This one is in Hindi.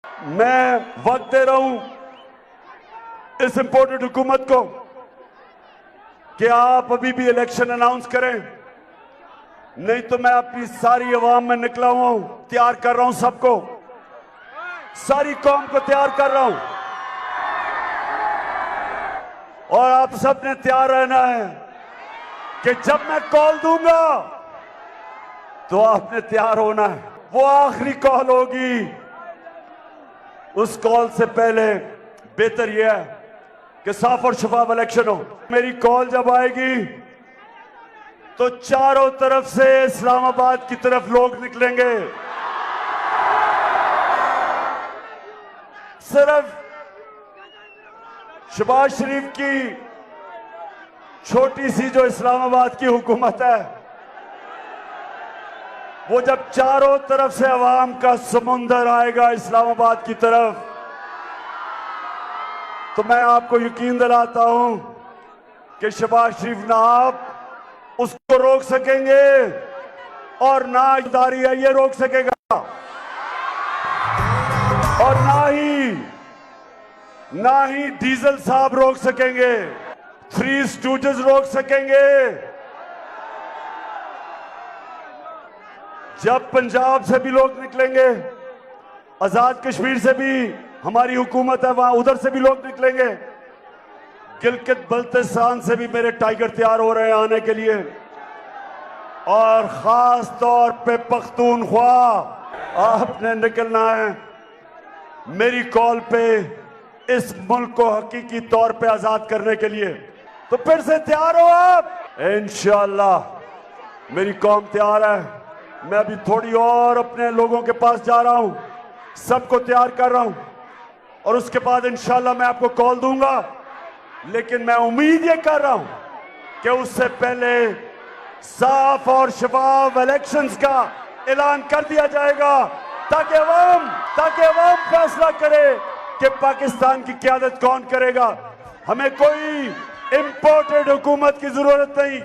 मैं वक्त दे रहा हूं इस इंपोर्टेड हुकूमत को कि आप अभी भी इलेक्शन अनाउंस करें, नहीं तो मैं अपनी सारी अवाम में निकला हुआ हूं, तैयार कर रहा हूं सबको, सारी कौम को तैयार कर रहा हूं। और आप सब ने तैयार रहना है कि जब मैं कॉल दूंगा तो आपने तैयार होना है। वो आखिरी कॉल होगी। उस कॉल से पहले बेहतर यह है कि साफ और शफाफ इलेक्शन हो। मेरी कॉल जब आएगी तो चारों तरफ से इस्लामाबाद की तरफ लोग निकलेंगे। सिर्फ शहबाज शरीफ की छोटी सी जो इस्लामाबाद की हुकूमत है, वो जब चारों तरफ से अवाम का समुंदर आएगा इस्लामाबाद की तरफ, तो मैं आपको यकीन दिलाता हूं कि शहबाज शरीफ ना आप उसको रोक सकेंगे और ना इदारी है ये रोक सकेगा, और ना ही डीजल साहब रोक सकेंगे, थ्री स्टूडेंट्स रोक सकेंगे। जब पंजाब से भी लोग निकलेंगे, आजाद कश्मीर से भी हमारी हुकूमत है वहां, उधर से भी लोग निकलेंगे, गिलगित बल्तिस्तान से भी मेरे टाइगर तैयार हो रहे हैं आने के लिए, और खास तौर पे पख्तूनख्वा आपने निकलना है मेरी कॉल पे इस मुल्क को हकीकी तौर पे आजाद करने के लिए। तो फिर से तैयार हो आप? इंशाअल्लाह मेरी कौम तैयार है। मैं अभी थोड़ी और अपने लोगों के पास जा रहा हूं, सबको तैयार कर रहा हूं, और उसके बाद इंशाअल्लाह मैं आपको कॉल दूंगा। लेकिन मैं उम्मीद ये कर रहा हूं कि उससे पहले साफ और शफाफ इलेक्शंस का ऐलान कर दिया जाएगा, ताकि अवाम फैसला करे कि पाकिस्तान की क़यादत कौन करेगा। हमें कोई इंपोर्टेड हुकूमत की जरूरत नहीं।